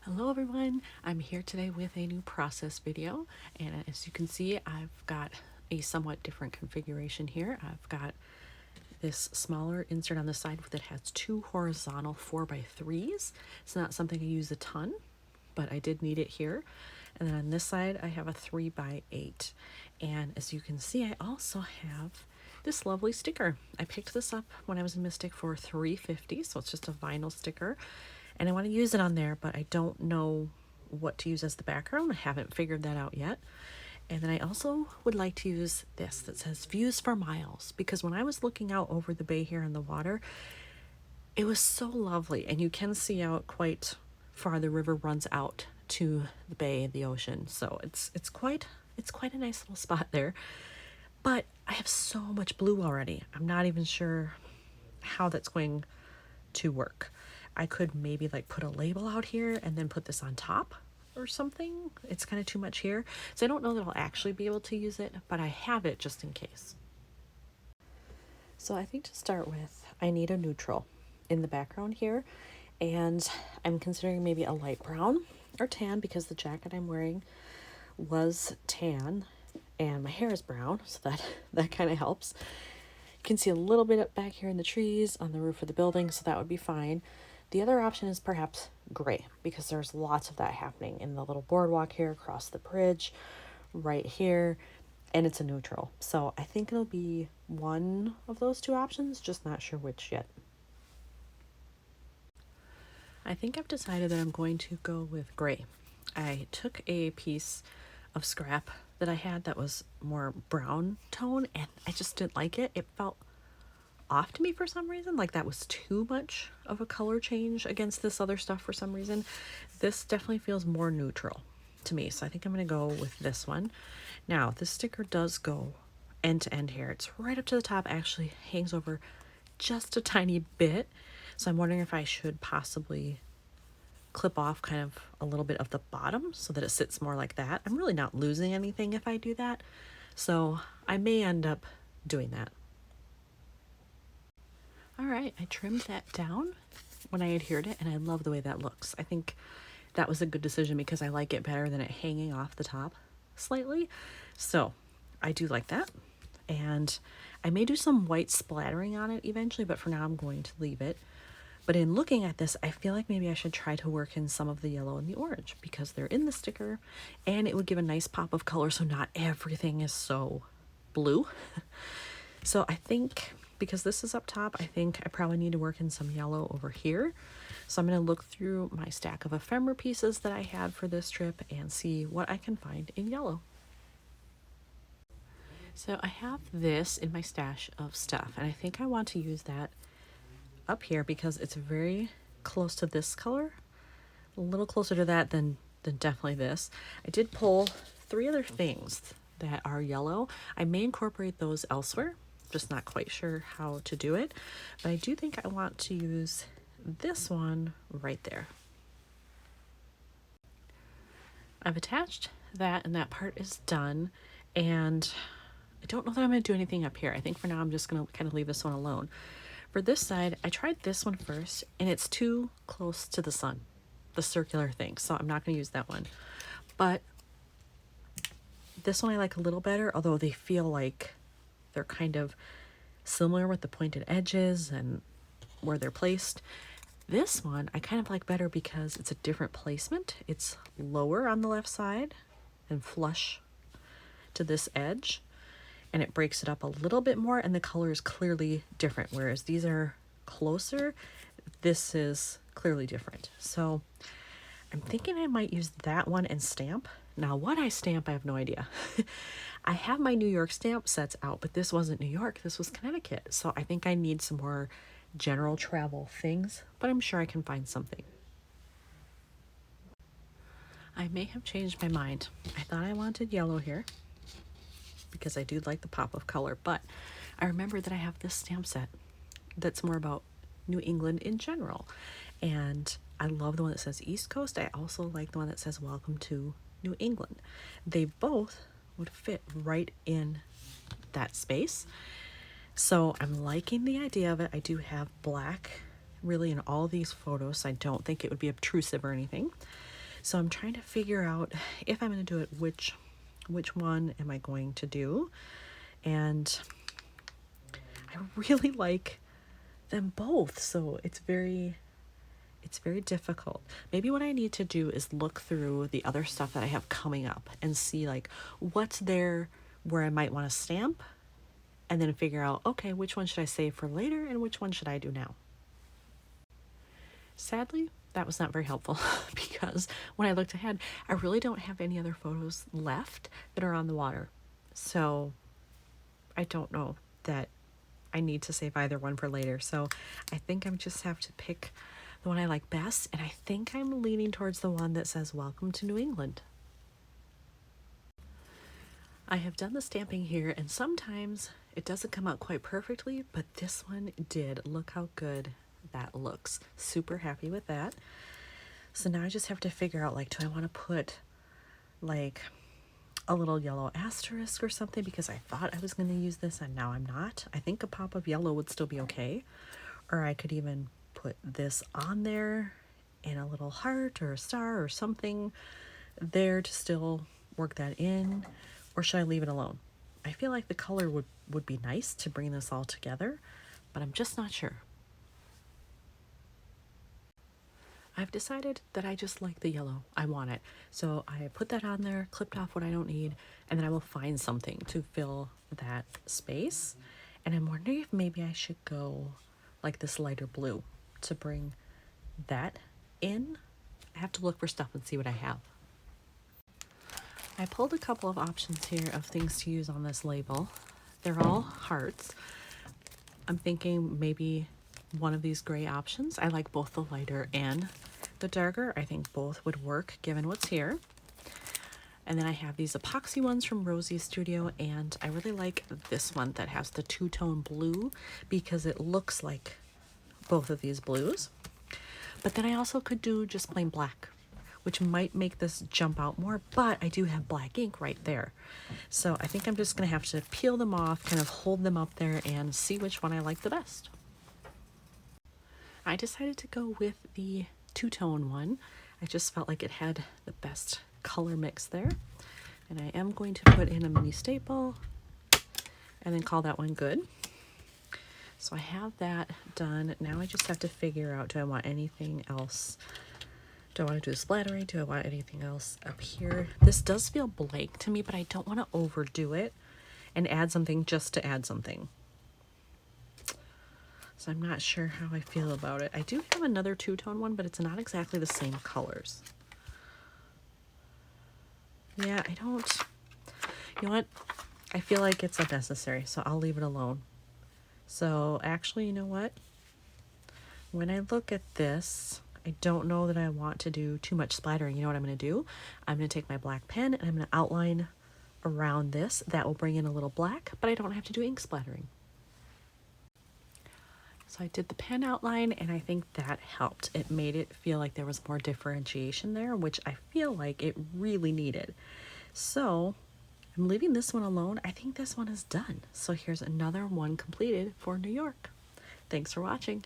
Hello everyone, I'm here today with a new process video, and as you can see I've got a somewhat different configuration here. I've got this smaller insert on the side that has two horizontal 4x3s. It's not something I use a ton, but I did need it here. And then on this side I have a 3x8, and as you can see I also have this lovely sticker. I picked this up when I was in Mystic for $3.50, so it's just a vinyl sticker. And I want to use it on there, but I don't know what to use as the background. I haven't figured that out yet. And then I also would like to use this that says Views for Miles, because when I was looking out over the bay here in the water, it was so lovely. And you can see out quite far. The river runs out to the bay, the ocean. So it's quite a nice little spot there. But I have so much blue already. I'm not even sure how that's going to work. I could maybe like put a label out here and then put this on top or something. It's kind of too much here. So I don't know that I'll actually be able to use it, but I have it just in case. So I think to start with, I need a neutral in the background here. And I'm considering maybe a light brown or tan because the jacket I'm wearing was tan and my hair is brown. So that kind of helps. You can see a little bit up back here in the trees on the roof of the building, so that would be fine. The other option is perhaps gray, because there's lots of that happening in the little boardwalk here, across the bridge, right here, and it's a neutral. So I think it'll be one of those two options, just not sure which yet. I think I've decided that I'm going to go with gray. I took a piece of scrap that I had that was more brown tone, and I just didn't like it. It felt off to me for some reason, like that was too much of a color change against this other stuff for some reason. This definitely feels more neutral to me, so I think I'm going to go with this one. Now, this sticker does go end to end here. It's right up to the top, actually hangs over just a tiny bit, so I'm wondering if I should possibly clip off kind of a little bit of the bottom so that it sits more like that. I'm really not losing anything if I do that, so I may end up doing that. All right, I trimmed that down when I adhered it, and I love the way that looks. I think that was a good decision because I like it better than it hanging off the top slightly. So I do like that. And I may do some white splattering on it eventually, but for now I'm going to leave it. But in looking at this, I feel like maybe I should try to work in some of the yellow and the orange because they're in the sticker, and it would give a nice pop of color so not everything is so blue. So I think because this is up top, I think I probably need to work in some yellow over here. So I'm going to look through my stack of ephemera pieces that I had for this trip and see what I can find in yellow. So I have this in my stash of stuff, and I think I want to use that up here because it's very close to this color, a little closer to that than definitely this. I did pull 3 other things that are yellow. I may incorporate those elsewhere, just not quite sure how to do it, but I do think I want to use this one right there. I've attached that, and that part is done, and I don't know that I'm going to do anything up here. I think for now I'm just going to kind of leave this one alone. For this side, I tried this one first, and it's too close to the sun, the circular thing, so I'm not going to use that one. But this one I like a little better, although they feel like they're kind of similar with the pointed edges and where they're placed. This one I kind of like better because it's a different placement. It's lower on the left side and flush to this edge, and it breaks it up a little bit more, and the color is clearly different, whereas these are closer. This is clearly different. So I'm thinking I might use that one and stamp. Now, what I stamp, I have no idea. I have my New York stamp sets out, but this wasn't New York, this was Connecticut. So I think I need some more general travel things, but I'm sure I can find something. I may have changed my mind. I thought I wanted yellow here because I do like the pop of color, but I remember that I have this stamp set that's more about New England in general. And I love the one that says East Coast. I also like the one that says Welcome to New England. They both would fit right in that space. So I'm liking the idea of it. I do have black really in all these photos, so I don't think it would be obtrusive or anything. So I'm trying to figure out if I'm going to do it, which one am I going to do? And I really like them both, so it's very difficult. Maybe what I need to do is look through the other stuff that I have coming up and see like what's there where I might want to stamp, and then figure out, okay, which one should I save for later and which one should I do now? Sadly, that was not very helpful because when I looked ahead, I really don't have any other photos left that are on the water. So I don't know that I need to save either one for later. So I think I just have to pick the one I like best, and I think I'm leaning towards the one that says Welcome to New England. I have done the stamping here, and sometimes it doesn't come out quite perfectly, but this one did. Look how good that looks. Super happy with that. So now I just have to figure out, like, do I want to put like a little yellow asterisk or something, because I thought I was going to use this and now I'm not. I think a pop of yellow would still be okay. Or I could even put this on there and a little heart or a star or something there to still work that in. Or should I leave it alone? I feel like the color would be nice to bring this all together, but I'm just not sure. I've decided that I just like the yellow. I want it. So I put that on there, clipped off what I don't need, and then I will find something to fill that space. And I'm wondering if maybe I should go like this lighter blue to bring that in. I have to look for stuff and see what I have. I pulled a couple of options here of things to use on this label. They're all hearts. I'm thinking maybe one of these gray options. I like both the lighter and the darker. I think both would work given what's here. And then I have these epoxy ones from Rosie's Studio, and I really like this one that has the two-tone blue because it looks like both of these blues. But then I also could do just plain black, which might make this jump out more, but I do have black ink right there. So I think I'm just gonna have to peel them off, kind of hold them up there and see which one I like the best. I decided to go with the two-tone one. I just felt like it had the best color mix there. And I am going to put in a mini staple and then call that one good. So I have that done. Now I just have to figure out, do I want anything else? Do I want to do a splattering? Do I want anything else up here? This does feel blank to me, but I don't want to overdo it and add something just to add something. So I'm not sure how I feel about it. I do have another two-tone one, but it's not exactly the same colors. Yeah, I don't, you know what? I feel like it's unnecessary, so I'll leave it alone. So actually, you know what? When I look at this, I don't know that I want to do too much splattering. You know what I'm going to do? I'm going to take my black pen and I'm going to outline around this. That will bring in a little black, but I don't have to do ink splattering. So I did the pen outline, and I think that helped. It made it feel like there was more differentiation there, which I feel like it really needed. So I'm leaving this one alone. I think this one is done. So here's another one completed for New York. Thanks for watching.